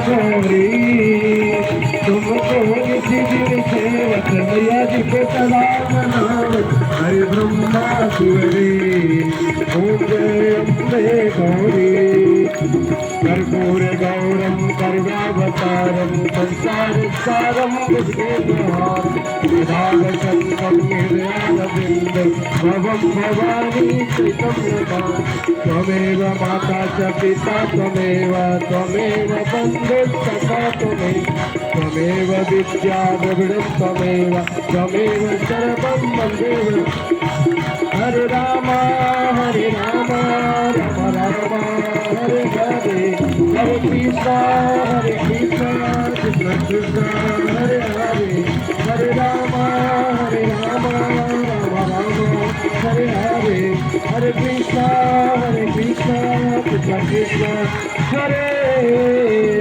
गौरी तुमको निधि से मैया जी को सदा नाम हरे ब्रह्मा शिवरे ओम जय अम्बे गौरी कर्पूर गौरम करुणावतारम संसार सारम विधान शंकर निर्यानबिंद भवम भवानी कृतम त्वमेव माता च पिता त्वमेव बंधु सखा त्वमेव विद्या द्रविणं त्वमेव सर्वं मन्देव हरे राम राम राम हरे हरे हरे कृष्णा कृष्ण कृष्ण हरे हरे हरे राम राम राम हरे हरे हरे कृष्णा कृष्ण कृष्ण हरे